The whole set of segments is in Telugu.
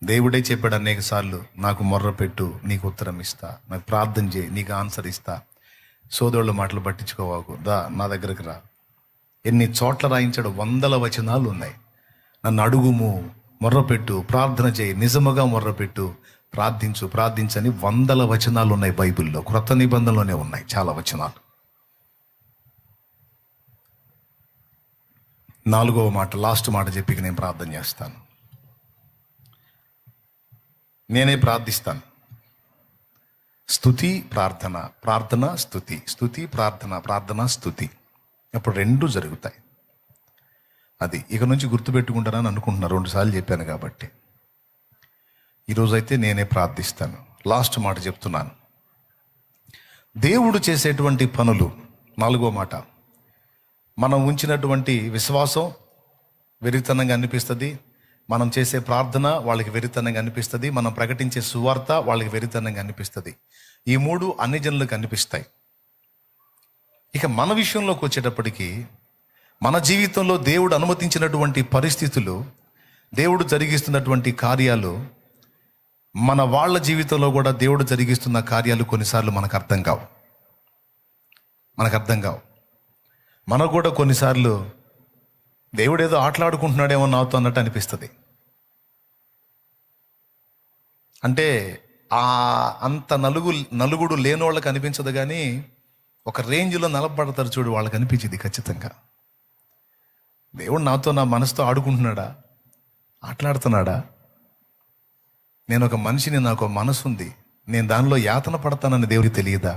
దేవుడే చెప్పాడు అనేక సార్లు, నాకు మొర్ర పెట్టు నీకు ఉత్తరం ఇస్తా, నాకు ప్రార్థన చేయి నీకు ఆన్సర్ ఇస్తా, సోదరుల మాటలు పట్టించుకోవాకు, దా నా దగ్గరకు రా. ఎన్ని చోట్ల రాయించాడు, 100 వచనాలు ఉన్నాయి. నన్ను అడుగుము, మొర్రపెట్టు, ప్రార్థన చేయి, నిజముగా మొర్రపెట్టు, ప్రార్థించని 100 వచనాలు ఉన్నాయి బైబిల్లో. క్రొత్త నిబంధనలోనే ఉన్నాయి చాలా వచనాలు. 4వ మాట, లాస్ట్ మాట చెప్పి నేను ప్రార్థన చేస్తాను. నేనే ప్రార్థిస్తాను. స్తుతి ప్రార్థన, ప్రార్థన స్తుతి, స్తుతి ప్రార్థన, ప్రార్థన స్తుతి. అప్పుడు 2 జరుగుతాయి. అది ఇక నుంచి గుర్తుపెట్టుకుంటానని అనుకుంటున్నా, 2 సార్లు చెప్పాను కాబట్టి. ఈరోజైతే నేనే ప్రార్థిస్తాను. లాస్ట్ మాట చెప్తున్నాను. దేవుడు చేసేటువంటి పనులు, 4వ మాట, మనం ఉంచినటువంటి విశ్వాసం వెరితనంగా అనిపిస్తుంది, మనం చేసే ప్రార్థన వాళ్ళకి వెరితనంగా అనిపిస్తుంది, మనం ప్రకటించే సువార్త వాళ్ళకి వెరితనంగా అనిపిస్తుంది. ఈ 3 అన్ని జనులకు అనిపిస్తాయి. ఇక మన విషయంలోకి వచ్చేటప్పటికి, మన జీవితంలో దేవుడు అనుమతించినటువంటి పరిస్థితులు, దేవుడు జరిగిస్తున్నటువంటి కార్యాలు, మన వాళ్ళ జీవితంలో కూడా దేవుడు జరిగిస్తున్న కార్యాలు కొన్నిసార్లు మనకు అర్థం కావు. మనకు కూడా కొన్నిసార్లు దేవుడు ఏదో ఆటలాడుకుంటున్నాడేమో నాతో అన్నట్టు అనిపిస్తుంది. అంటే అంత నలుగుడు లేని వాళ్ళకి అనిపించదు, కానీ ఒక రేంజ్లో నిలబడతారు చూడు, వాళ్ళకి అనిపించింది ఖచ్చితంగా. దేవుడు నాతో, నా మనసుతో ఆడుకుంటున్నాడా, ఆటలాడుతున్నాడా? నేను ఒక మనిషిని, నాకు ఒక మనసు ఉంది, నేను దానిలో యాతన పడతానని దేవుడికి తెలియదా?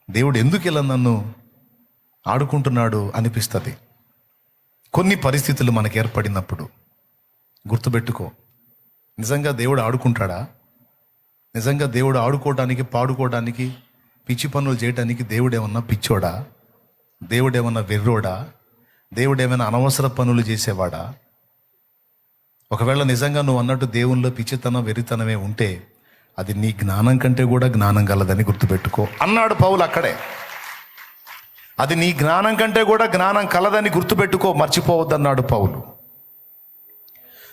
దేవుడు ఎందుకు ఇలా నన్ను ఆడుకుంటున్నాడు అనిపిస్తుంది. కొన్ని పరిస్థితులు మనకు ఏర్పడినప్పుడు గుర్తుపెట్టుకో, నిజంగా దేవుడు ఆడుకుంటాడా? నిజంగా దేవుడు ఆడుకోవడానికి, పాడుకోవడానికి, పిచ్చి పనులు చేయడానికి దేవుడేమన్నా పిచ్చోడా? దేవుడేమన్నా వెర్రోడా? దేవుడేమైనా అనవసర పనులు చేసేవాడా? ఒకవేళ నిజంగా నువ్వు అన్నట్టు దేవునిలో పిచ్చితనం, వెరితనమే ఉంటే అది నీ జ్ఞానం కంటే కూడా జ్ఞానం కలదని గుర్తుపెట్టుకో అన్నాడు పౌలు అక్కడే. అది నీ జ్ఞానం కంటే కూడా జ్ఞానం కలదని గుర్తుపెట్టుకో, మర్చిపోవద్దన్నాడు పౌలు.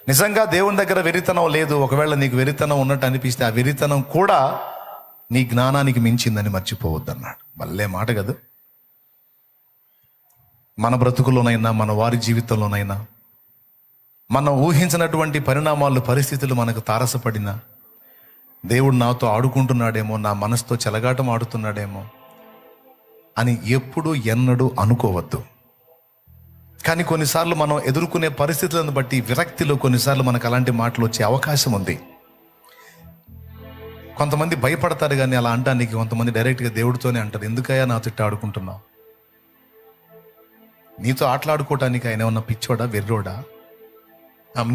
నిజంగా దేవుని దగ్గర వెరితనం లేదు, ఒకవేళ నీకు వెరితనం ఉన్నట్టు అనిపిస్తే ఆ వెరితనం కూడా నీ జ్ఞానానికి మించిందని మర్చిపోవద్దన్నాడు. భలే మాట కదా. మన బ్రతుకులోనైనా, మన వారి జీవితంలోనైనా, మనం ఊహించినటువంటి పరిణామాలు, పరిస్థితులు మనకు తారసపడినా, దేవుడు నాతో ఆడుకుంటున్నాడేమో, నా మనసుతో చెలగాటం ఆడుతున్నాడేమో అని ఎప్పుడు ఎన్నడూ అనుకోవద్దు. కానీ కొన్నిసార్లు మనం ఎదుర్కొనే పరిస్థితులను బట్టి విరక్తిలో కొన్నిసార్లు మనకు అలాంటి మాటలు వచ్చే అవకాశం ఉంది. కొంతమంది భయపడతారు, కానీ అలా అంటానికి కొంతమంది డైరెక్ట్గా దేవుడితోనే అంటారు, ఎందుకయ్యా నాతో ఇట్ట ఆడుకుంటున్నావు? నీతో ఆటలాడుకోవటానికి ఆయన ఏమన్నా పిచ్చోడా, వెర్రోడా?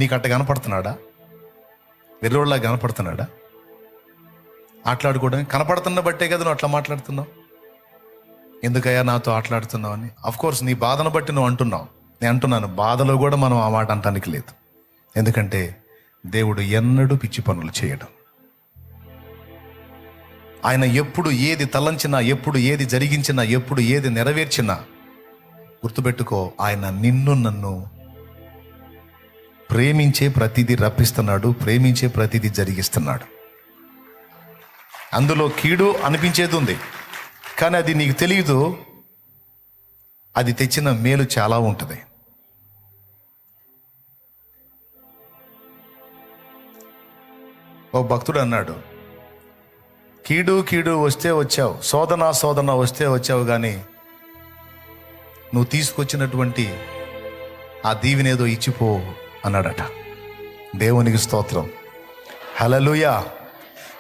నీకు అట్ట కనపడుతున్నాడా? వెర్రోడ్లా కనపడుతున్నాడా? ఆటలాడుకోవడానికి కనపడుతున్న బట్టే కదా నువ్వు అట్లా మాట్లాడుతున్నావు. ఎందుకయ్యా నాతో ఆటలాడుతున్నావు అని. అఫ్కోర్స్ నీ బాధను బట్టి నువ్వు అంటున్నావు, నేను అంటున్నాను, బాధలో కూడా మనం ఆ మాట అంటానికి లేదు. ఎందుకంటే దేవుడు ఎన్నడూ పిచ్చి పనులు చేయడం. ఆయన ఎప్పుడు ఏది తలంచినా, ఎప్పుడు ఏది జరిగించినా, ఎప్పుడు ఏది నెరవేర్చినా గుర్తుపెట్టుకో, ఆయన నిన్ను నన్ను ప్రేమించే ప్రతిదీ రప్పిస్తున్నాడు, ప్రేమించే ప్రతిదీ జరిగిస్తున్నాడు. అందులో కీడు అనిపించేది ఉంది, కానీ అది నీకు తెలియదు, అది తెచ్చిన మేలు చాలా ఉంటుంది. ఓ భక్తుడు అన్నాడు, కీడు కీడు వస్తే వచ్చావు, శోధన వస్తే వచ్చావు, కానీ నువ్వు తీసుకొచ్చినటువంటి ఆ దీవెనేదో ఇచ్చిపో అన్నాడట. దేవునికి స్తోత్రం, హల్లెలూయా.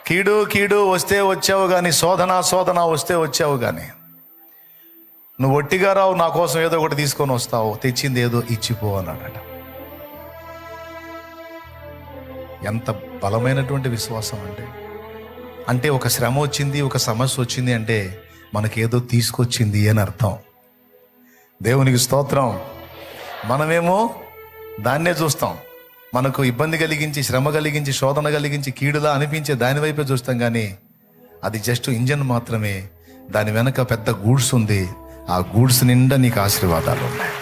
కీడు వస్తే వచ్చావు కానీ, శోధన వస్తే వచ్చావు కానీ, నువ్వు ఒట్టిగా రావు, నా కోసం ఏదో ఒకటి తీసుకొని వస్తావు, తెచ్చింది ఏదో ఇచ్చిపో అన్నాడట. ఎంత బలమైనటువంటి విశ్వాసం అంటే ఒక శ్రమ వచ్చింది, ఒక సమస్య వచ్చింది అంటే మనకేదో తీసుకొచ్చింది అని అర్థం. దేవునికి స్తోత్రం. మనమేమో దాన్నే చూస్తాం, మనకు ఇబ్బంది కలిగించి, శ్రమ కలిగించి, శోధన కలిగించి, కీడులా అనిపించే దాని వైపే చూస్తాం, కానీ అది జస్ట్ ఇంజన్ మాత్రమే. దాని వెనక పెద్ద గూడ్స్ ఉంది, ఆ గూడ్స్ నిండా నీకు ఆశీర్వాదాలు ఉన్నాయి.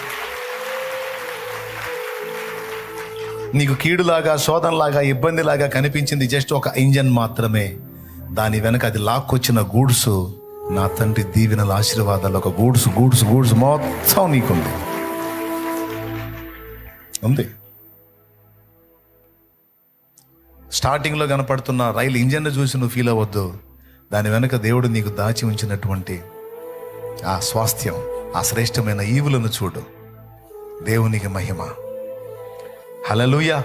నీకు కీడులాగా, శోధనలాగా, ఇబ్బందిలాగా కనిపించింది జస్ట్ ఒక ఇంజన్ మాత్రమే. దాని వెనక అది లాక్కొచ్చిన గూడ్స్, నా తండ్రి దీవెనల ఆశీర్వాదాలు, ఒక గూడ్స్ గూడ్స్ గూడ్స్ మొత్తం నీకుంది ఉంది. స్టార్టింగ్లో కనపడుతున్న రైలు ఇంజన్ చూసి నువ్వు ఫీల్ అవ్వద్దు. దాని వెనక దేవుడు నీకు దాచి ఉంచినటువంటి ఆ స్వాస్థ్యం, ఆ శ్రేష్టమైన ఈవులను చూడు. దేవునికి మహిమ. హల్లెలూయా.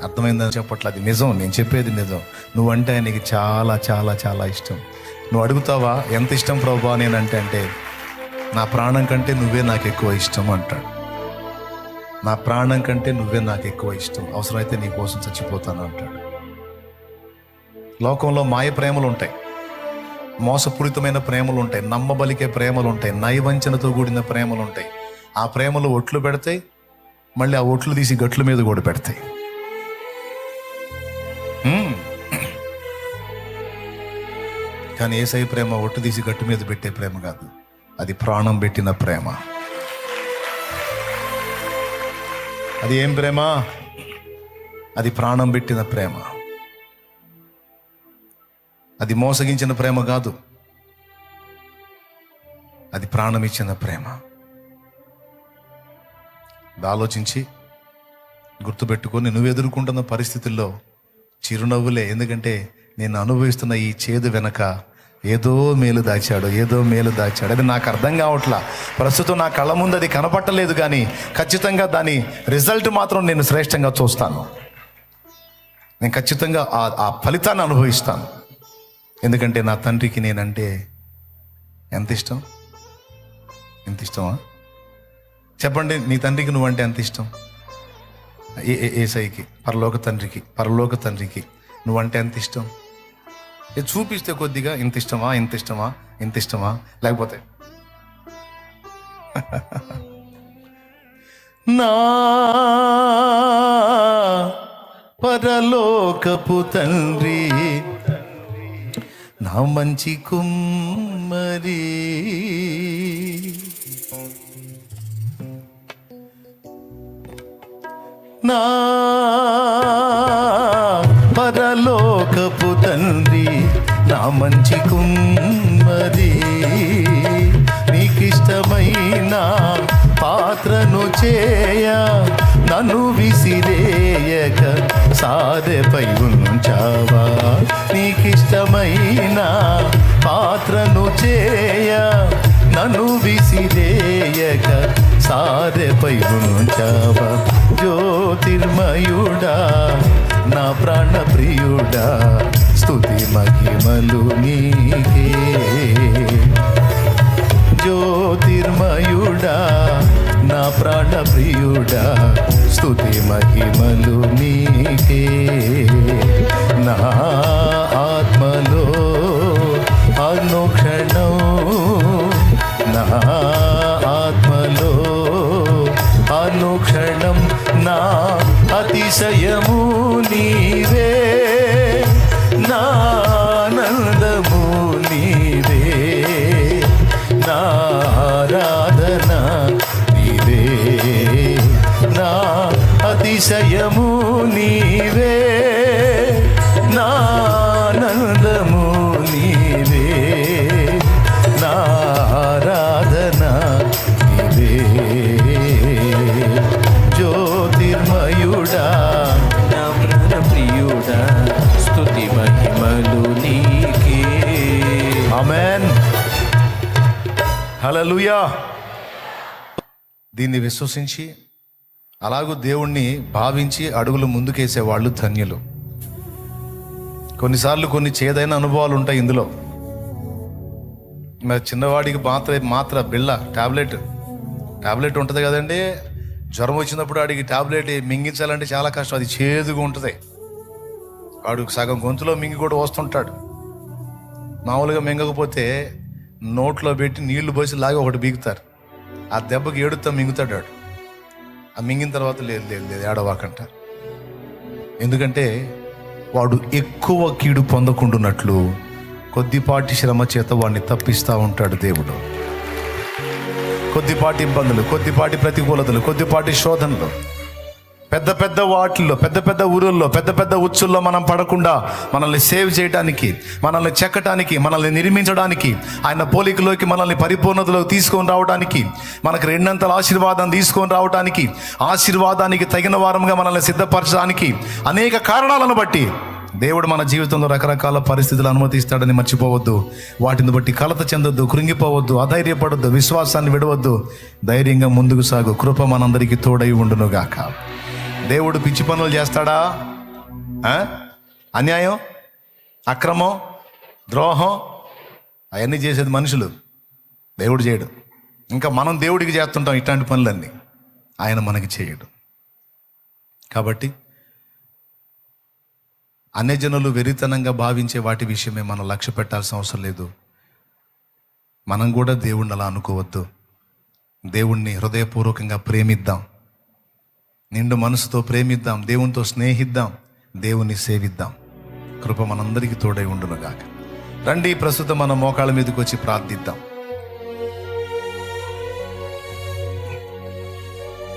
అర్థమైందని చెప్పట్ల, అది నిజం. నేను చెప్పేది నిజం. నువ్వంటే ఆయనకి చాలా చాలా చాలా ఇష్టం. నువ్వు అడుగుతావా ఎంత ఇష్టం ప్రభువా నేనంటే? అంటే నా ప్రాణం కంటే నువ్వే నాకు ఎక్కువ ఇష్టం అంటాడు. నా ప్రాణం కంటే నువ్వే నాకు ఎక్కువ ఇష్టం, అవసరమైతే నీ కోసం చచ్చిపోతాను అంటాడు. లోకంలో మాయ ప్రేమలు ఉంటాయి, మోసపూరితమైన ప్రేమలు ఉంటాయి, నమ్మబలికే ప్రేమలు ఉంటాయి, నైవంచనతో కూడిన ప్రేమలు ఉంటాయి. ఆ ప్రేమలు ఒట్లు పెడతాయి, మళ్ళీ ఆ ఒట్లు తీసి గట్ల మీద కూడా పెడతాయి. కానీ యేసయ్య ప్రేమ ఒట్టు తీసి గట్టు మీద పెట్టే ప్రేమ కాదు, అది ప్రాణం పెట్టిన ప్రేమ. అది ఏం ప్రేమ? అది ప్రాణం పెట్టిన ప్రేమ. అది మోసగించిన ప్రేమ కాదు, అది ప్రాణం ఇచ్చిన ప్రేమ. ఆలోచించి గుర్తుపెట్టుకొని నువ్వు ఎదుర్కొంటున్న పరిస్థితుల్లో చిరునవ్వులే. ఎందుకంటే నేను అనుభవిస్తున్న ఈ చేదు వెనక ఏదో మేలు దాచాడు, ఏదో మేలు దాచాడు. అది నాకు అర్థం కావట్లా, ప్రస్తుతం నా కళ్ళ ముందు అది కనపట్టలేదు, కానీ ఖచ్చితంగా దాని రిజల్ట్ మాత్రం నేను శ్రేష్టంగా చూస్తాను. నేను ఖచ్చితంగా ఆ ఫలితాన్ని అనుభవిస్తాను. ఎందుకంటే నా తండ్రికి నేనంటే ఎంత ఇష్టం. ఎంత ఇష్టమా చెప్పండి? నీ తండ్రికి నువ్వంటే ఎంత ఇష్టం? యేసయ్యకి, పరలోక తండ్రికి నువ్వంటే ఎంత ఇష్టం? ఇది చూపిస్తే కొద్దిగా ఇంత ఇష్టమా, ఇంత ఇష్టమా, ఇంత ఇష్టమా, లేకపోతే నా పరలోకపు తండ్రి, నా మంచి కుమ్మరి, నా పరలోకపు తండ్రి, నా మంచి కుమ్మరి, నీకిష్టమైన పాత్రను చేయ నన్ను విసిరేయక సారెపై ఉంచావా. నీకిష్టమైన పాత్రను చేయ నన్ను విసిరేయక సారెపై ఉంచావా. జ్యోతిర్మయుడా, నా ప్రాణ ప్రియుడా, స్తుతి మహిమలు నీకే. జ్యోతిర్మయుడా, నా ప్రాణ ప్రియుడా, స్తుతి మహిమలు నీకే. నా ఆత్మలో అనుక్షణం, నా ఆత్మలో అనుక్షణం నా అతిశయము నీవే, నా ఆనందము నీవే, నా ఆరాధన నీవే, నా అతిశయము నీవే, నా ఆనందము నీవే, నా ఆరాధన నీవే. జ్యోతిర్మయుడా, నా ప్రాణ ప్రియుడా, స్తుతి మహిమలు నీకే. ఆమేన్. హల్లెలూయా. దీన్ని విశ్వసించి అలాగూ దేవుణ్ణి భావించి అడుగులు ముందుకేసే వాళ్ళు ధన్యులు. కొన్నిసార్లు కొన్ని చేదైన అనుభవాలు ఉంటాయి ఇందులో. మరి చిన్నవాడికి మాత్ర బిళ్ళ టాబ్లెట్ ఉంటుంది కదండి. జ్వరం వచ్చినప్పుడు వాడికి టాబ్లెట్ మింగించాలంటే చాలా కష్టం, అది చేదుగా ఉంటుంది. వాడు సగం గొంతులో మింగి కూడా వస్తుంటాడు. మామూలుగా మింగకపోతే నోట్లో పెట్టి నీళ్లు పోసి లాగి ఒకటి బీగుతారు. ఆ దెబ్బకి ఏడుతా మింగుతాడు వాడు. ఆ మింగిన తర్వాత లేదు ఏడవాకంటారు. ఎందుకంటే వాడు ఎక్కువ కీడు పొందకుండాన్నట్లు కొద్దిపాటి శ్రమ చేత వాడిని తప్పిస్తూ ఉంటాడు దేవుడు. కొద్దిపాటి ఇబ్బందులు, కొద్దిపాటి ప్రతికూలతలు, కొద్దిపాటి శోధనలు, పెద్ద పెద్ద వాటిల్లో, పెద్ద పెద్ద ఊరుల్లో, పెద్ద పెద్ద ఉచ్చుల్లో మనం పడకుండా మనల్ని సేవ్ చేయడానికి, మనల్ని చెక్కడానికి, మనల్ని నిర్మించడానికి, ఆయన పోలికలోకి మనల్ని పరిపూర్ణతలోకి తీసుకొని రావడానికి, మనకు రెండంతల ఆశీర్వాదం తీసుకొని రావడానికి, ఆశీర్వాదానికి తగిన వారముగా మనల్ని సిద్ధపరచడానికి అనేక కారణాలను బట్టి దేవుడు మన జీవితంలో రకరకాల పరిస్థితులు అనుమతిస్తాడని మర్చిపోవద్దు. వాటిని బట్టి కలత చెందొద్దు, కృంగిపోవద్దు, అధైర్యపడొద్దు, విశ్వాసాన్ని విడవద్దు. ధైర్యంగా ముందుకు సాగు. కృప మనందరికీ తోడై ఉండునుగాక. దేవుడు పిచ్చి పనులు చేస్తాడా? అన్యాయం, అక్రమం, ద్రోహం అవన్నీ చేసేది మనుషులు, దేవుడు చేయడు. ఇంకా మనం దేవుడికి చేస్తుంటాం ఇట్లాంటి పనులన్నీ, ఆయన మనకి చేయడు. కాబట్టి అన్యజనులు వెరితనంగా భావించే వాటి విషయమే మనం లక్ష్య పెట్టాల్సిన అవసరం లేదు. మనం కూడా దేవుణ్ణి అలా అనుకోవద్దు. దేవుణ్ణి హృదయపూర్వకంగా ప్రేమిద్దాం, నిండు మనసుతో ప్రేమిద్దాం, దేవునితో స్నేహిద్దాం, దేవుణ్ణి సేవిద్దాం. కృప మనందరికీ తోడై ఉండునుగాక. రండి, ప్రస్తుతం మన మోకాళ్ళ మీదకి వచ్చి ప్రార్థిద్దాం.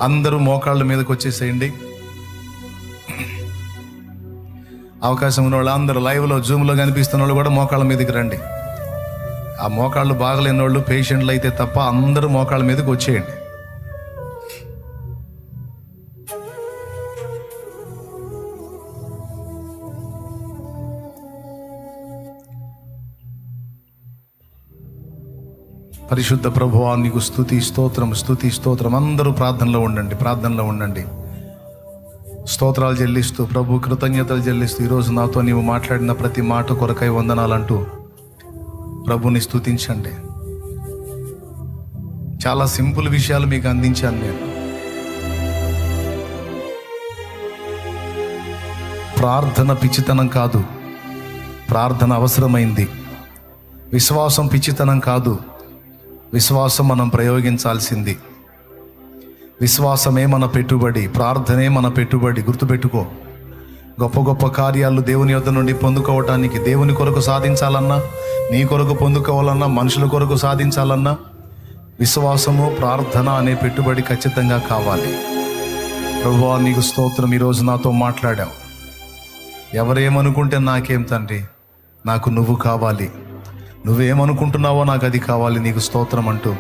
అందరూ మోకాళ్ళ మీదకి వచ్చేసేయండి. అవకాశం ఉన్న వాళ్ళు అందరూ లైవ్లో, జూమ్లో కనిపిస్తున్న వాళ్ళు కూడా మోకాళ్ళ మీదకి రండి. ఆ మోకాళ్ళు బాగలేని వాళ్ళు, పేషెంట్లు అయితే తప్ప అందరూ మోకాళ్ళ మీదకి వచ్చేయండి. పరిశుద్ధ ప్రభువా, నీకు స్తుతి స్తోత్రం, స్తుతి స్తోత్రం. అందరూ ప్రార్థనలో ఉండండి, ప్రార్థనలో ఉండండి. స్తోత్రాలు చెల్లిస్తూ, ప్రభు కృతజ్ఞతలు చెల్లిస్తూ, ఈరోజు నాతో నీవు మాట్లాడిన ప్రతి మాట కొరకై వందనాలంటూ ప్రభుని స్తుతించండి. చాలా సింపుల్ విషయాలు మీకు అందించాను నేను. ప్రార్థన పిచ్చితనం కాదు, ప్రార్థన అవసరమైంది. విశ్వాసం పిచ్చితనం కాదు, విశ్వాసం మనం ప్రయోగించాల్సింది. విశ్వాసమే మన పెట్టుబడి, ప్రార్థనే మన పెట్టుబడి. గుర్తుపెట్టుకో. గొప్ప గొప్ప కార్యాలు దేవుని యొద్ద నుండి పొందుకోవటానికి, దేవుని కొరకు సాధించాలన్నా, నీ కొరకు పొందుకోవాలన్నా, మనుషుల కొరకు సాధించాలన్నా విశ్వాసము, ప్రార్థన అనే పెట్టుబడి ఖచ్చితంగా కావాలి. ప్రభువా, నీకు స్తోత్రం. ఈరోజు నాతో మాట్లాడావు. ఎవరేమనుకుంటే నాకేం తండ్రి, నాకు నువ్వు కావాలి. నువ్వేమనుకుంటున్నావో నాకు అది కావాలి. నీకు స్తోత్రం అంటూ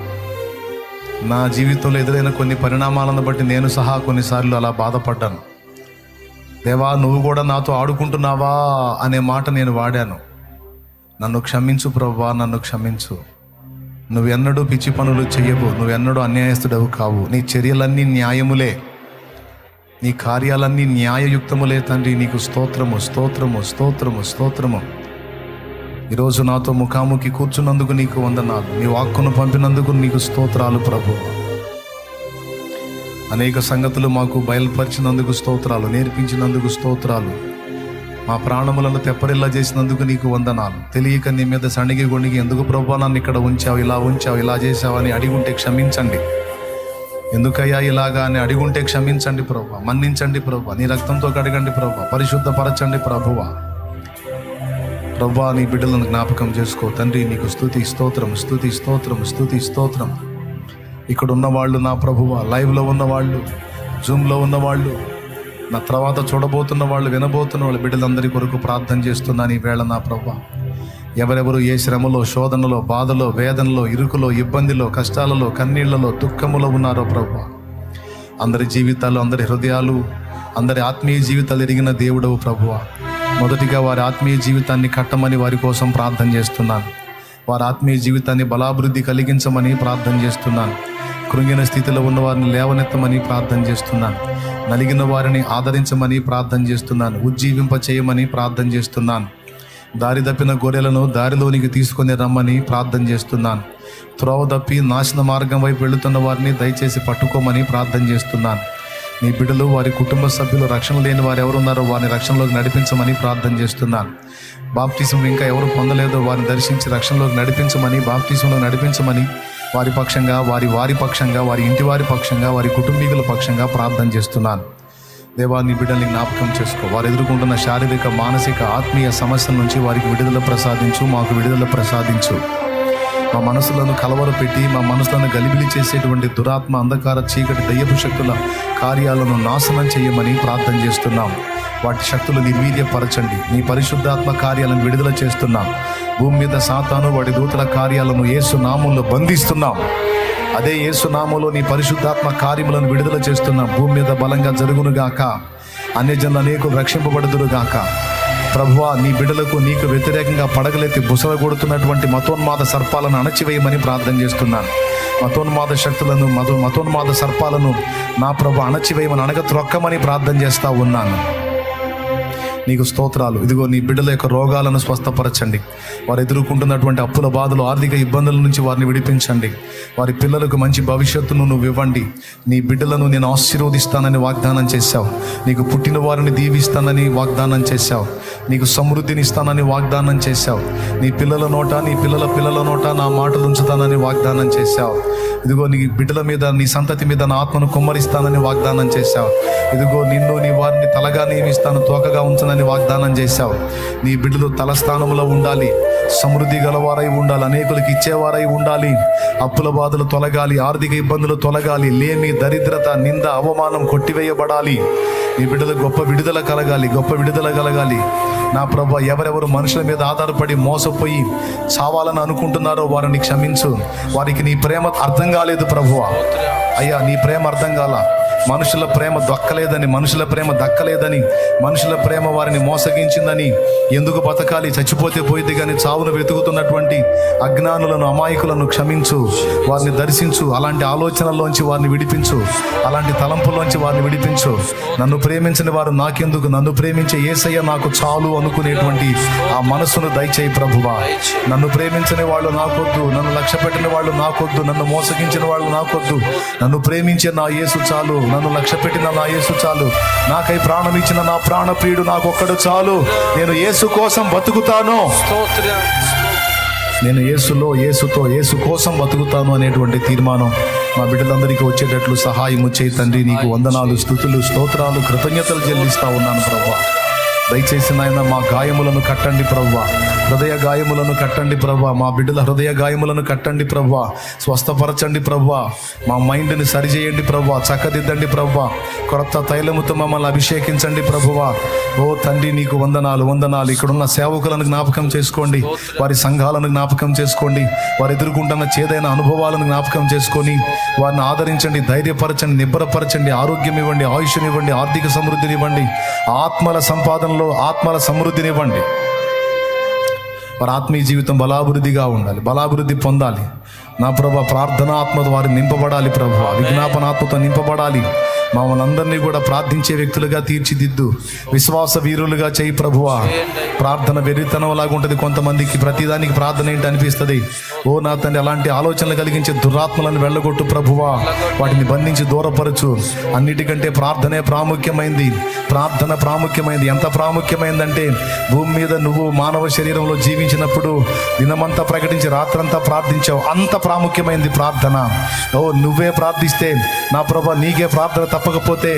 నా జీవితంలో ఎదురైన కొన్ని పరిణామాలను బట్టి నేను సహా కొన్నిసార్లు అలా బాధపడ్డాను. దేవా, నువ్వు కూడా నాతో ఆడుకుంటున్నావా అనే మాట నేను వాడాను. నన్ను క్షమించు ప్రభువా, నన్ను క్షమించు. నువ్వెన్నడూ పిచ్చి పనులు చెయ్యవు, నువ్వెన్నడూ అన్యాయస్తుడవు కావు. నీ చర్యలన్నీ న్యాయములే, నీ కార్యాలన్నీ న్యాయయుక్తములే తండ్రి. నీకు స్తోత్రము, స్తోత్రము, స్తోత్రము, స్తోత్రము. ఈరోజు నాతో ముఖాముఖి కూర్చున్నందుకు నీకు వందనాలు. నీ వాక్కును పంపినందుకు నీకు స్తోత్రాలు ప్రభు. అనేక సంగతులు మాకు బయలుపరిచినందుకు స్తోత్రాలు, నేర్పించినందుకు స్తోత్రాలు. మా ప్రాణములను తెప్పరిల్లా చేసినందుకు నీకు వందనాలు. తెలియక నీ మీద సణిగి గొణిగి ఎందుకు ప్రభు నన్ను ఇక్కడ ఉంచావు, ఇలా చేసావు అని అడిగుంటే క్షమించండి. ఎందుకయ్యా ఇలాగా అని అడిగుంటే క్షమించండి ప్రభు. మన్నించండి ప్రభు. నీ రక్తంతో కడగండి ప్రభు. పరిశుద్ధపరచండి ప్రభువా. ప్రభువా, నీ బిడ్డలను జ్ఞాపకం చేసుకో తండ్రి. నీకు స్తుతి స్తోత్రం, స్తుతి స్తోత్రం, స్తుతి స్తోత్రం. ఇక్కడ ఉన్నవాళ్ళు నా ప్రభువా, లైవ్లో ఉన్నవాళ్ళు, జూమ్లో ఉన్నవాళ్ళు, నా తర్వాత చూడబోతున్న వాళ్ళు, వినబోతున్న వాళ్ళు, బిడ్డలందరి కొరకు ప్రార్థన చేస్తున్నాను ఈ వేళ నా ప్రభువా. ఎవరెవరు ఏ శ్రమలో, శోధనలో, బాధలో, వేదనలో, ఇరుకులో, ఇబ్బందిలో, కష్టాలలో, కన్నీళ్లలో, దుఃఖములో ఉన్నారో ప్రభువా, అందరి జీవితాలు, అందరి హృదయాలు, అందరి ఆత్మీయ జీవితాలు ఎరిగిన దేవుడవు ప్రభువా. మొదటిగా వారి ఆత్మీయ జీవితాన్ని కట్టమని వారి కోసం ప్రార్థన చేస్తున్నాను. వారి ఆత్మీయ జీవితాన్ని బలాభివృద్ధి కలిగించమని ప్రార్థన చేస్తున్నాను. కృంగిన స్థితిలో ఉన్న వారిని లేవనెత్తమని ప్రార్థన చేస్తున్నాను. నలిగిన వారిని ఆదరించమని ప్రార్థన చేస్తున్నాను. ఉజ్జీవింప చేయమని ప్రార్థన చేస్తున్నాను. దారి తప్పిన గొర్రెలను దారిలోనికి తీసుకొని రమ్మని ప్రార్థన చేస్తున్నాను. త్రోవ తప్పి నాశన మార్గం వైపు వెళుతున్న వారిని దయచేసి పట్టుకోమని ప్రార్థన చేస్తున్నాను. నీ బిడ్డలు, వారి కుటుంబ సభ్యులు, రక్షణ లేని వారు ఎవరున్నారో వారిని రక్షణలోకి నడిపించమని ప్రార్థన చేస్తున్నాను. బాప్టిజం ఇంకా ఎవరు పొందలేదో వారిని దర్శించి రక్షణలోకి నడిపించమని, బాప్టిజంలో నడిపించమని వారి పక్షంగా, వారి పక్షంగా, వారి ఇంటి వారి పక్షంగా, వారి కుటుంబీకుల పక్షంగా ప్రార్థన చేస్తున్నాను. దేవా, నీ బిడ్డల్ని జ్ఞాపకం చేసుకో. వారు ఎదుర్కొంటున్న శారీరక, మానసిక, ఆత్మీయ సమస్యల నుంచి వారికి విడుదల ప్రసాదించు, మాకు విడుదల ప్రసాదించు. మా మనసులను కలవరపెట్టి మా మనసులను గలిబిలి చేసేటువంటి దురాత్మ, అంధకార, చీకటి, దయ్యపు శక్తుల కార్యాలను నాశనం చేయమని ప్రార్థన చేస్తున్నాం. వాటి శక్తులు నిర్వీర్యపరచండి. నీ పరిశుద్ధాత్మ కార్యాలను విడుదల చేస్తున్నాం. భూమి మీద సాతాను వాడి దూతల కార్యాలను యేసు నామంలో బంధిస్తున్నాం. అదే యేసు నామంలో నీ పరిశుద్ధాత్మ కార్యములను విడుదల చేస్తున్నాం. భూమి మీద బలంగా జరుగునుగాక. అన్యజనులు అనేకులు రక్షింపబడుదురుగాక. ప్రభువా, నీ బిడ్డలకు నీకు వ్యతిరేకంగా పడగలెత్తి బుసలగొడుతున్నటువంటి మతోన్మాద సర్పాలను అణచివేయమని ప్రార్థన చేస్తున్నాను. మతోన్మాద శక్తులను, మతోన్మాద సర్పాలను నా ప్రభు అణచివేయమని, అణగత్రొక్కమని ప్రార్థన చేస్తూ ఉన్నాను. నీకు స్తోత్రాలు. ఇదిగో నీ బిడ్డల యొక్క రోగాలను స్వస్థపరచండి. వారు ఎదుర్కొంటున్నటువంటి అప్పుల బాధలు, ఆర్థిక ఇబ్బందుల నుంచి వారిని విడిపించండి. వారి పిల్లలకు మంచి భవిష్యత్తును నువ్వు ఇవ్వండి. నీ బిడ్డలను నేను ఆశీర్వదిస్తానని వాగ్దానం చేశావు. నీకు పుట్టిన వారిని దీవిస్తానని వాగ్దానం చేశావు. నీకు సమృద్ధిని ఇస్తానని వాగ్దానం చేశావు. నీ పిల్లల నోట, నీ పిల్లల నోట నా మాటలు ఉంచుతానని వాగ్దానం చేశావు. ఇదిగో నీ బిడ్డల మీద, నీ సంతతి మీద నా ఆత్మను కుమ్మరిస్తానని వాగ్దానం చేశావు. ఇదిగో నిన్ను, నీ వారిని తలగా నియమిస్తాను, తోకగా ఉంచునని వాగ్దానం చేశావు. నీ బిడ్డలు తలస్థానంలో ఉండాలి, సమృద్ధి గలవారై ఉండాలి, అనేకులకు ఇచ్చేవారై ఉండాలి. అప్పుల బాధలు తొలగాలి, ఆర్థిక ఇబ్బందులు తొలగాలి, లేమి, దరిద్రత, నింద, అవమానం కొట్టివేయబడాలి. నీ బిడ్డలు గొప్ప విడుదల కలగాలి. నా ప్రభు, ఎవరెవరు మనుషుల మీద ఆధారపడి మోసపోయి చావాలని అనుకుంటున్నారో వారిని క్షమించు. వారికి నీ ప్రేమ అర్థం కాలేదు ప్రభువా. అయ్యా, నీ ప్రేమ అర్థం కాల. మనుషుల ప్రేమ దక్కలేదని, మనుషుల ప్రేమ వారిని మోసగించిందని, ఎందుకు బతకాలి, చచ్చిపోతే పోయింది కానీ చావును వెతుకుతున్నటువంటి అజ్ఞానులను, అమాయకులను క్షమించు. వారిని దర్శించు. అలాంటి ఆలోచనల్లోంచి వారిని విడిపించు. అలాంటి తలంపుల్లోంచి వారిని విడిపించు. నన్ను ప్రేమించిన వారు నాకెందుకు, నన్ను ప్రేమించే యేసయ్య నాకు చాలు అనుకునేటువంటి ఆ మనసును దయచేయి ప్రభువా. నన్ను ప్రేమించిన వాళ్ళు నాకొద్దు, నన్ను లక్ష్య పెట్టిన వాళ్ళు నాకొద్దు, నన్ను మోసగించిన వాళ్ళు నాకొద్దు. నన్ను ప్రేమించే నా యేసు చాలు, నన్ను లక్ష్య పెట్టిన నా యేసు చాలు. నాకై ప్రాణం ఇచ్చిన నా ప్రాణ ప్రియుడు నాకొక్కడు చాలు. నేను యేసు కోసం బతుకుతాను. నేను యేసు కోసం బతుకుతాను అనేటువంటి తీర్మానం మా బిడ్డలందరికీ వచ్చేటట్లు సహాయము చేయి తండ్రి. నీకు వందనాలు, స్తుతులు, స్తోత్రాలు, కృతజ్ఞతలు చెల్లిస్తా ఉన్నాను ప్రభువా. దయచేసి నాయన మా గాయములను కట్టండి ప్రభువా. హృదయ గాయములను కట్టండి ప్రభువా. మా బిడ్డల హృదయ గాయములను కట్టండి ప్రభువా. స్వస్థపరచండి ప్రభువా. మా మైండ్ని సరిచేయండి ప్రభువా. చక్కదిద్దండి ప్రభువా. కొత్త తైలముతో మమ్మల్ని అభిషేకించండి ప్రభువా. ఓ తండ్రి, నీకు వందనాలు. ఇక్కడున్న సేవకులను జ్ఞాపకం చేసుకోండి. వారి సంఘాలను జ్ఞాపకం చేసుకోండి. వారు ఎదుర్కొంటున్న చేదైన అనుభవాలను జ్ఞాపకం చేసుకొని వారిని ఆదరించండి, ధైర్యపరచండి, నిబ్బరపరచండి, ఆరోగ్యం ఇవ్వండి, ఆయుష్నివ్వండి, ఆర్థిక సమృద్ధిని ఇవ్వండి, ఆత్మల సంపాదనలో ఆత్మల సమృద్ధిని ఇవ్వండి. వారి ఆత్మీయ జీవితం బలాభివృద్ధిగా ఉండాలి, బలాభివృద్ధి పొందాలి. నా ప్రభు, ప్రార్థన ఆత్మతో వారు నింపబడాలి ప్రభు, విజ్ఞాపన ఆత్మతో నింపబడాలి. మమ్మల్ని అందరినీ కూడా ప్రార్థించే వ్యక్తులుగా తీర్చిదిద్దు, విశ్వాస వీరులుగా చేయి ప్రభువా. ప్రార్థన వెర్రితనం లాగా ఉంటుంది కొంతమందికి, ప్రతిదానికి ప్రార్థన ఏంటి అనిపిస్తుంది. ఓ నా తండ్రి, అలాంటి ఆలోచనలు కలిగించే దురాత్మలను వెళ్ళగొట్టు ప్రభువా. వాటిని బంధించి దూరపరచు. అన్నిటికంటే ప్రార్థనే ప్రాముఖ్యమైంది. ఎంత ప్రాముఖ్యమైందంటే, భూమి మీద నువ్వు మానవ శరీరంలో జీవించినప్పుడు దినమంతా ప్రకటించి రాత్రంతా ప్రార్థించావు. అంత ప్రాముఖ్యమైంది ప్రార్థన. ఓ నువ్వే ప్రార్థిస్తే నా ప్రభా, నీకే ప్రార్థన తప్పకపోతే,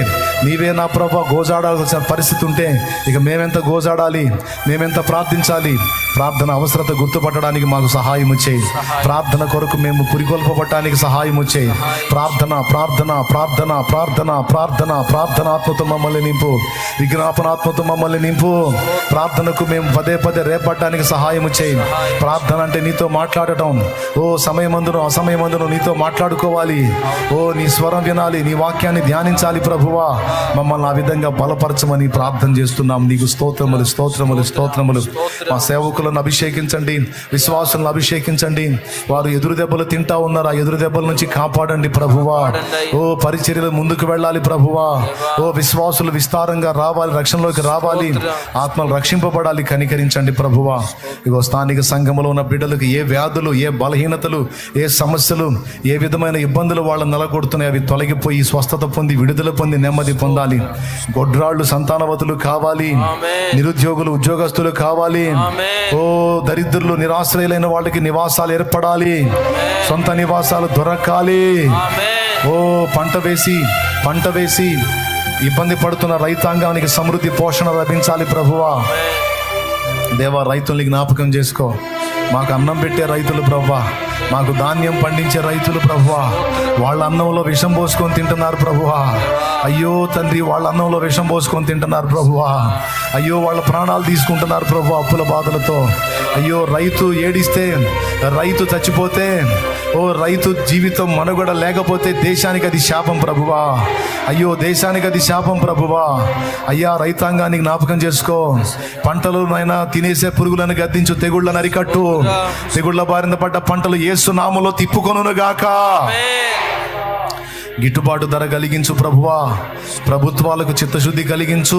నీవే నా ప్రభా గోజాడాల్సిన పరిస్థితి ఉంటే ఇక మేమెంత గోజాడాలి, మేమెంత ప్రార్థించాలి. ప్రార్థన అవసరత గుర్తుపట్టడానికి మాకు సహాయం చేయి. ప్రార్థన కొరకు మేము పురికొల్పబట్టడానికి సహాయం చేయి. ప్రార్థనాత్మతో మమ్మల్ని నింపు, విజ్ఞాపనాత్మతో మమ్మల్ని నింపు. ప్రార్థనకు మేము పదే రేపట్టడానికి సహాయం చేయి. ప్రార్థన అంటే నీతో మాట్లాడటం. ఓ సమయమందును అసమయమందును నీతో మాట్లాడుకోవాలి. ఓ నీ స్వరం వినాలి, నీ వాక్యాన్ని ధ్యానించాలి ప్రభువా. మమ్మల్ని ఆ విధంగా బలపరచమని ప్రార్థన చేస్తున్నాం. నీకు స్తోత్రములు. మా సేవకులను అభిషేకించండి, విశ్వాసులను అభిషేకించండి. వారు ఎదురు దెబ్బలు తింటా ఉన్నారు, ఆ ఎదురు దెబ్బల నుంచి కాపాడండి ప్రభువా. ఓ పరిచర్యలు ముందుకు వెళ్ళాలి ప్రభువా. ఓ విశ్వాసులు విస్తారంగా రావాలి, రక్షణలోకి రావాలి, ఆత్మలు రక్షింపబడాలి. కనికరించండి ప్రభువా. ఇగో స్థానిక సంఘములో ఉన్న బిడ్డలకు ఏ వ్యాధులు, ఏ బలహీనతలు, ఏ సమస్యలు, ఏ విధమైన ఇబ్బందులు వాళ్ళని నెలకొడుతున్నాయి, అవి తొలగిపోయి స్వస్థత పొంది, విడుదల పొంది, నెమ్మది పొందాలి. గొడ్రాళ్ళు సంతానవతులు కావాలి, నిరుద్యోగులు ఉద్యోగస్తులు కావాలి. ఓ దరిద్రులు, నిరాశ్రయులైన వాళ్ళకి నివాసాలు ఏర్పడాలి, సొంత నివాసాలు దొరకాలి. ఓ పంట వేసి ఇబ్బంది పడుతున్న రైతాంగానికి సమృద్ధి పోషణ లభించాలి ప్రభువా. దేవా, రైతుల్ని జ్ఞాపకం చేసుకో. మాకు అన్నం పెట్టే రైతులు ప్రభువా, మాకు ధాన్యం పండించే రైతులు ప్రభువా, వాళ్ళ అన్నంలో విషం పోసుకొని తింటున్నారు ప్రభువా. అయ్యో తండ్రి, వాళ్ళ అన్నంలో విషం పోసుకొని తింటున్నారు ప్రభువా. అయ్యో, వాళ్ళ ప్రాణాలు తీసుకుంటున్నారు ప్రభువా అప్పుల బాధలతో. అయ్యో, రైతు ఏడిస్తే, రైతు చచ్చిపోతే, ఓ రైతు జీవితం మనుగడ లేకపోతే దేశానికి అది శాపం ప్రభువా. అయ్యో, దేశానికి అది శాపం ప్రభువా. అయ్యా, రైతాంగాన్ని జ్ఞాపకం చేసుకో. పంటలు నైనా తినేసే పురుగులను గద్దించు, తెగుళ్ళను అరికట్టు. తెగుళ్ళ బారిన పడ్డ పంటలు యేసు నామములో తిప్పుకొనును గాక. గిట్టుబాటు ధర కలిగించు ప్రభువా. ప్రభుత్వాలకు చిత్తశుద్ధి కలిగించు.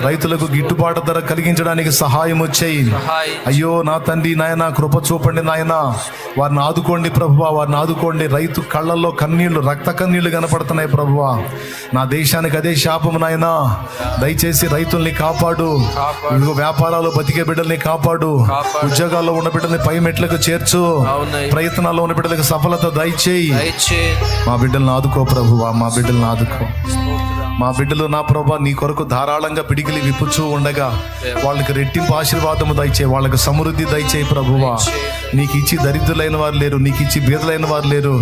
రైతులకు గిట్టుబాటు ధర కలిగించడానికి సహాయం వచ్చేయి. అయ్యో నా తండ్రి, నాయన కృప చూపండి నాయన. వారిని ఆదుకోండి ప్రభువా, వారిని ఆదుకోండి. రైతు కళ్ళల్లో కన్నీళ్లు, రక్త కన్నీళ్లు కనపడుతున్నాయి ప్రభువా. నా దేశానికి అదే శాపం నాయన. దయచేసి రైతుల్ని కాపాడు. వ్యాపారాలు బతికే బిడ్డల్ని కాపాడు. ఉద్యోగాల్లో ఉన్న బిడ్డల్ని పై మెట్లకు చేర్చు. ప్రయత్నాల్లో ఉన్న బిడ్డలకు సఫలత దయచేయి. మా బిడ్డలను ఆదుకో ప్రభువా, మా బిడ్డలను ఆదుకో. మా బిడ్డలు నా ప్రభా నీ కొరకు ధారాళంగా పిడికిలి విప్పుచూ ఉండగా వాళ్ళకి రెట్టింపు ఆశీర్వాదము దయచేయి, వాళ్ళకి సమృద్ధి దయచేయి ప్రభువా. నీకు ఇచ్చి దరిద్రులైన వారు లేరు, నీకు ఇచ్చి బీదలైన వారు లేరు.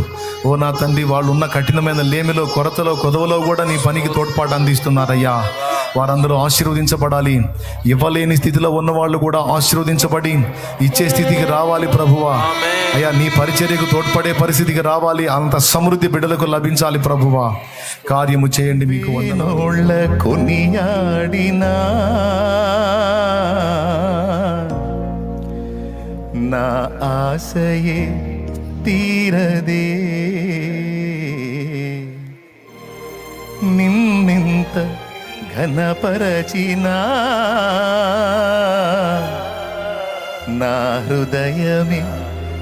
ఓ నా తండ్రి, వాళ్ళు ఉన్న కఠినమైన లేమిలో, కొరతలో, కొదవలో కూడా నీ పనికి తోడ్పాటు అందిస్తున్నారయ్యా. వారందరూ ఆశీర్వదించబడాలి. ఇవ్వలేని స్థితిలో ఉన్న వాళ్ళు కూడా ఆశీర్వదించబడి ఇచ్చే స్థితికి రావాలి ప్రభువా. అయ్యా, నీ పరిచర్యకు తోడ్పడే పరిస్థితికి రావాలి. అంత సమృద్ధి బిడ్డలకు లభించాలి ప్రభువా. కార్యము చేయండి. మీకు వందనాలు. కొనియాడినా నా ఆశయే తీరదే, నిన్నెంత ఘనపరచినా నా హృదయమే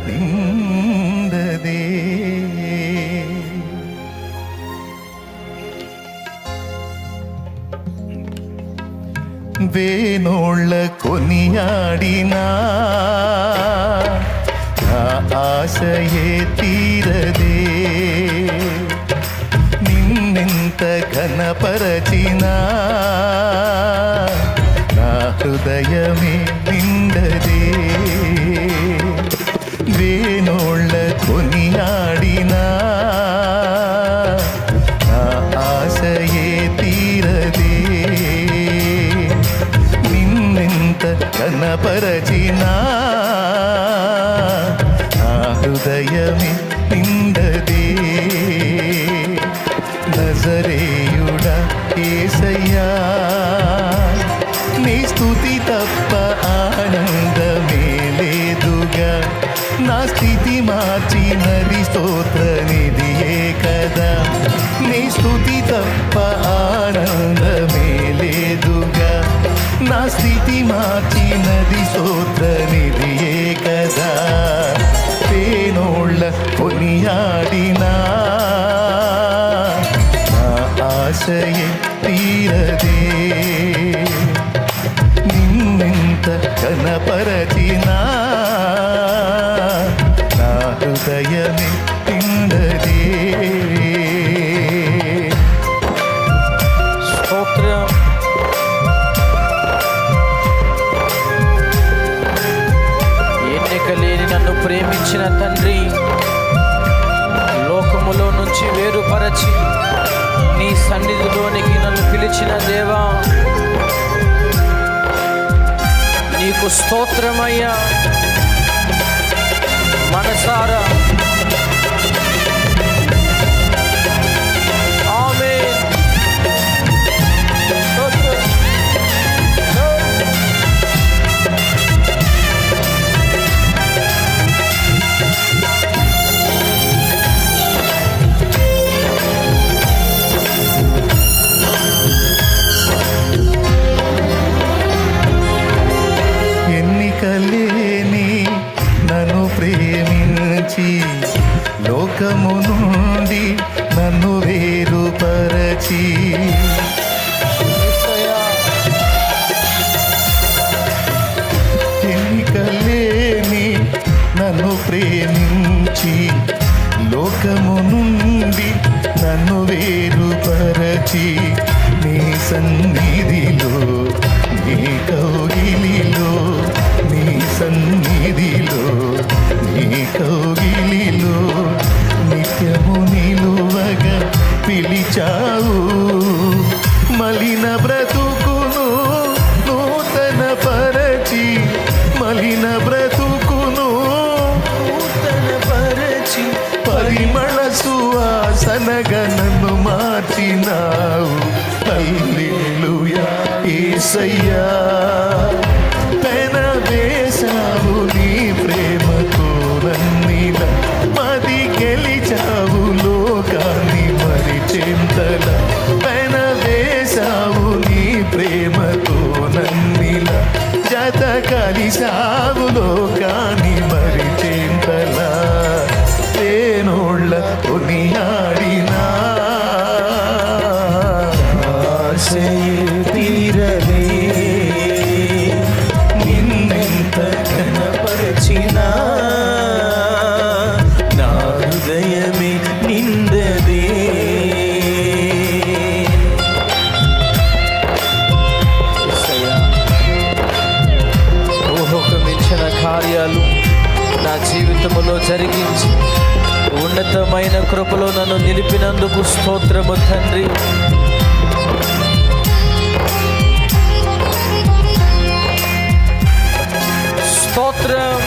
నిండదే. వేనోళ్ళ కొనియాడినా నా ఆశయే తీరదే, నిన్నెంత ఘనపరచినా నా హృదయమే నిండదే. వేనోళ్ళ కొనియాడినా నా ఆశయే తీరదే, నిన్నెంత ఘనపరచినా నా హృదయమే నిండదే. నజరేయుడా యేసయ్యా, నీ స్తుతి తప్ప ఆనందమే లేదుగా. నా స్థితి మార్చినది స్తోత్ర నిధియే కదా. నీ స్తుతి తప్ప ఆనందమే లేదుగా. నా స్థితి మార్చినది స్తోత్ర నిధియే కదా. వేనోళ్ళ కొనియాడినా నా ఆశయే తీరదే, నిన్నెంత ఘనపరచినా నా హృదయమే నిండదే. స్తోత్రం. ఎన్నిక లేని నన్ను ప్రేమించిన తండ్రి, లోకములో నుంచి వేరుపరచి నీ సన్నిధిలోనికి నన్ను పిలిచిన దేవా, నీకు స్తోత్రమయ్యా. మనసారా ఆమేన్. ఎన్నికలేని నన్ను ప్రేమించి లోకము నుండి నన్ను వేరుపరచి, ఎన్నికలేని నన్ను ప్రేమించి లోకము నుండి నన్ను వేరుపరచి, సన్నిధిలో నీ కౌగిలిలో, నీ సన్నిధిలో నీ కౌగిలిలో నిత్యము నిలువగా పిలిచావు. మలిన బ్రతుకును నూతన పరచి, మలిన బ్రతుకును నూతన పరచి పరిమళ సువాసనగా నన్ను మార్చినావు. హల్లెలూయా యేసయ్యా, పెన వేశావు నీ ప్రేమతో నన్నిల, మది గెలిచావు లోకాన్ని మరిచెంతల. పెన వేశావు నీ ప్రేమతో నన్నిల, జత కలిసావు లోకాన్ని మరిచెంతల. తేనోళ్ళ కొనియాడినా ఆశయే తీరలే, నిన్నెంత కనపరచినా నా హృదయమే నిండదే. ఊహకు మించిన కార్యాలు నా జీవితంలో జరిగించి ఉన్నతమైన కృపలో నన్ను నిలిపినందుకు స్తోత్రము తండ్రి. స్తోత్రం.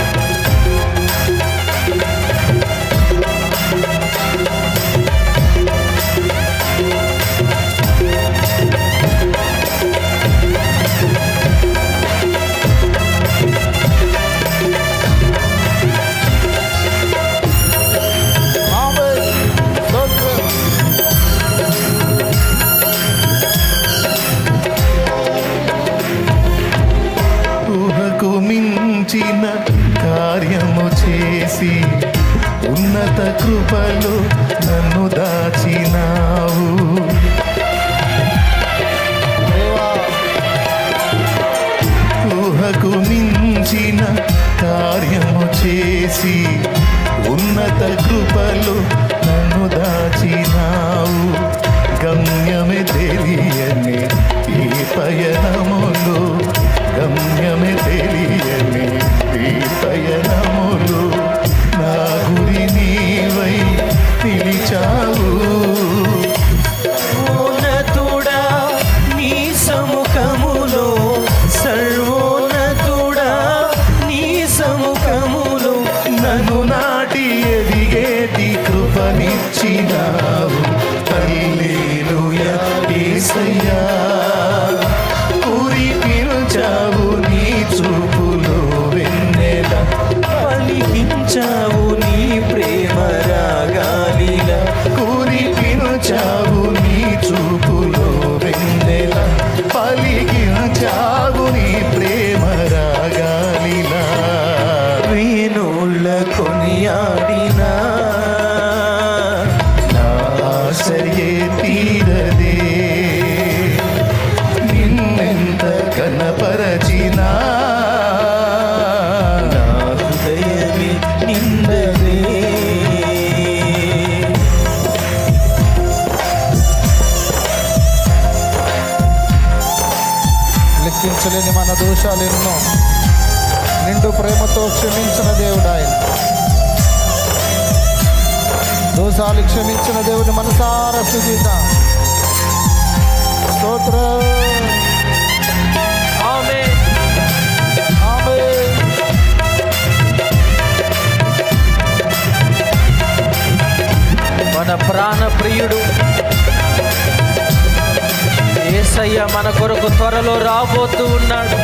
ఊహకు మించిన కార్యము చేసి ఉన్నత కృపలో నన్ను దాచినావు. ఊహకు మించిన కార్యము చేసి ఉన్నత కృపలో నన్ను దాచినావు. గమ్యమే తెలియని ఈ పయనములు, గమ్యమే తెలియని ఈ పయనములు నా గురి నీవై పిలిచావు. ఉన్నతుడా నీ సముఖములో, సర్వోన్నతుడా నీ సముఖములో నన్ను నాటి ఎదిగేటి కృపనిచ్చినావు. హల్లెలూయా యేసయ్యా, ఊరి పిలిచావు నీ చూపులో వెన్నెల, పలికించావు నీ ప్రేమ రాగాలిలా. ఊరి పిలిచావు నీ చూపులో వెన్నెల, పలికించావు నీ ప్రేమ రాగాలిలా. వేణోళ్ళ కొనియాడినా నా ఆశయే తీరదే, నిన్నెంత కనపరచినా నా హృదయమే నిండదే. లెక్కించలేని మన దోషాలు ఎన్నో నిండు ప్రేమతో క్షమించిన దేవుడు ఆయన. దోషాలు క్షమించిన దేవుని మనసారా స్తుతిద్దాం. స్తోత్రం. ఆమేన్. ఆమేన్. మన ప్రాణ ప్రియుడు యేసయ్య మన కొరకు త్వరలో రాబోతూ ఉన్నాడు.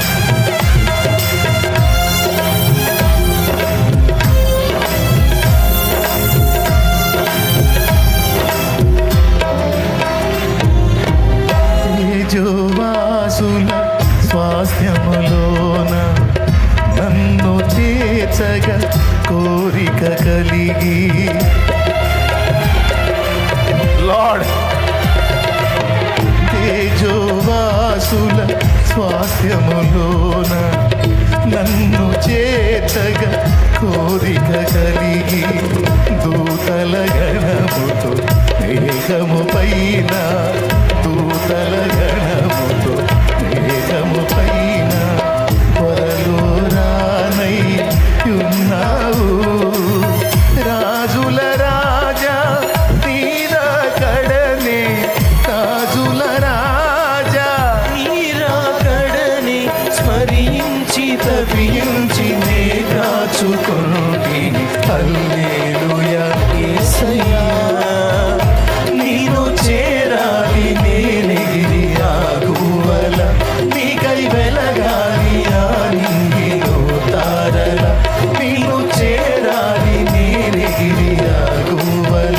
తేజోవాసుల స్వాస్థ్యములోన నన్ను చేర్చగా కోరిక కలిగి, లార్డ్ తేజోవాసుల స్వాస్థ్యములోన నన్ను చేర్చగా కోరిక కలిగి, దూతల గణముతో మేఘము పైన, దూతల గణము యేసయ్యా నీను చేరాలి నేనెగిరి ఆగువల నీకై వెలగాలి ఆ నింగిలో తారల నీను చేరాలి నేనెగిరి ఆగువల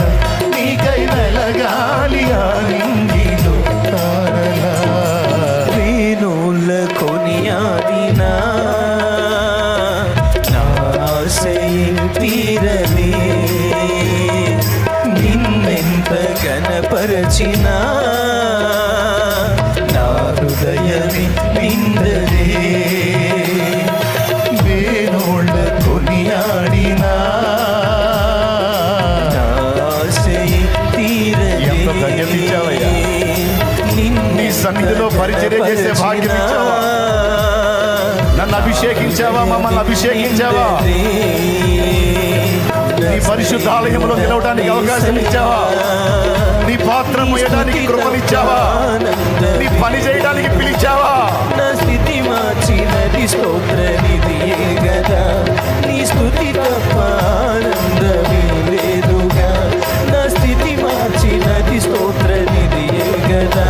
నీకై వెలగాలి ఆ నింగిలో తారల వేణుల కొనియాడినా నా ఆశయే తీరలే నిన్నెంత గణపరచినా నా హృదయమే నిందలే వేణోళ్ళ కొనియాడినా నా ఆశయే తీరలే. ఎంత ధన్యత ఇచ్చావయ్యా. నీ సన్నిధిలో పరిచర్య చేసే భాగ్యం ఇచ్చావా. నన్ను అభిషేకించావా, మమ్మల్ని అభిషేకించావా. నీ పరిశుద్ధ ఆలయంలో నిలవడానికి అవకాశం ఇచ్చావా. నీ పాత్ర మోయడానికి కృపనిచ్చావా. నీ పని చేయడానికి పిలిచావా. నా స్థితి మార్చినది స్తోత్ర నిధియే గదా నీ స్తుతి తప్ప ఆనందమే లేదుగా నా స్థితి మార్చినది స్తోత్ర నిధియే గదా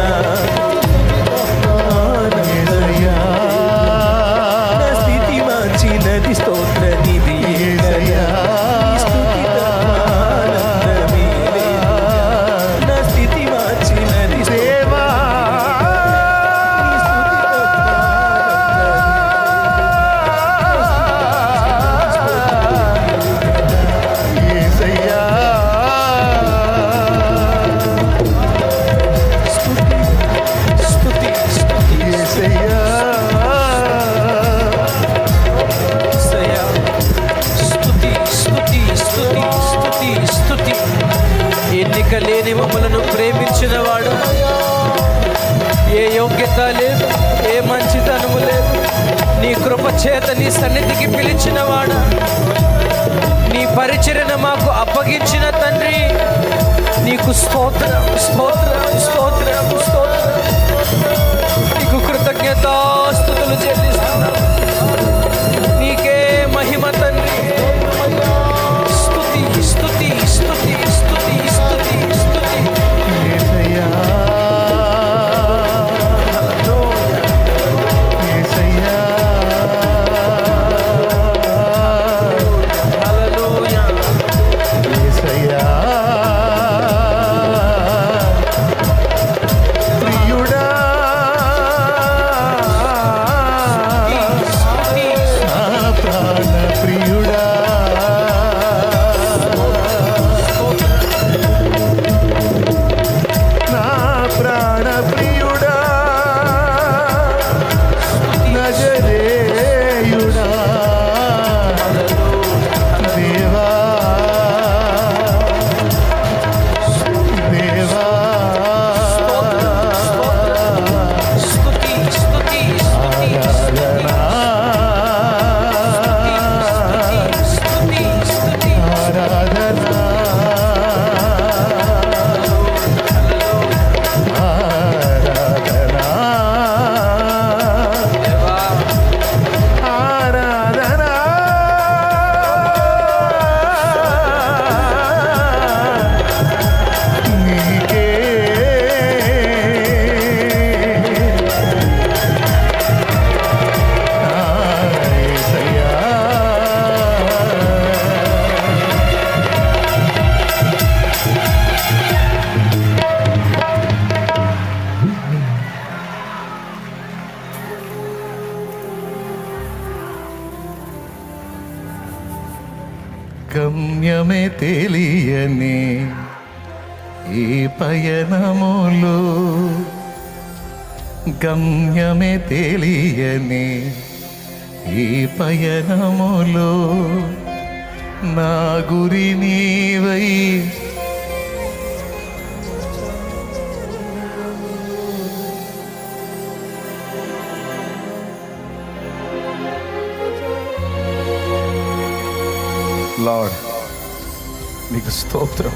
ఆనందమయ్యా నా స్థితి మార్చినది స్తోత్ర నిధియే గదా నీ స్తుతి తప్ప ఆనందమే లేదుగా నా స్థితి మార్చినది దేవా యేసయ్యా స్తుతి స్తుతి యేసయ్యా యేసయ్యా. స్తుతి స్తుతి స్తుతి స్తుతి స్తుతి. ఎన్నిక లేని మమ్మలను ప్రేమించిన వాడు, ఏ యోగ్యత లేదు, ఏ మంచితనము లేదు, నీ కృప చేత నీ సన్నిధికి పిలిచిన వాడు, నీ పరిచర్యను మాకు అప్పగించిన తండ్రి, నీకు స్తోత్రం స్తోత్రం స్తోత్రం స్తోత్రం. నీకు కృతజ్ఞతాస్తుతులు చెల్లిస్తున్నాం. నీకే మహిమ తండ్రి. స్తుతి స్తుతి స్తుతి స్తుతి స్తుతి స్తుతి. యేసయ్యా యేసయ్యా హల్లెలూయా. యేసయ్యా ప్రియుడా స్తుతి నా ప్రాణ ప్రియుడా నా ప్రాణ ప్రియుడా నజరేయుడా దేవా దేవా స్తుతి స్తుతి స్తుతి ఆరాధనా స్తుతి స్తుతి. ఆరాధనా ఆరాధనా దేవా ఆరాధనా నీకే యేసయ్యా గమ్యమే తెలియని ఈ పయనములో గమ్యమే తెలియని ఈ పయనములో నా గురి నీవై లార్డ్ నీకు స్తోత్రం.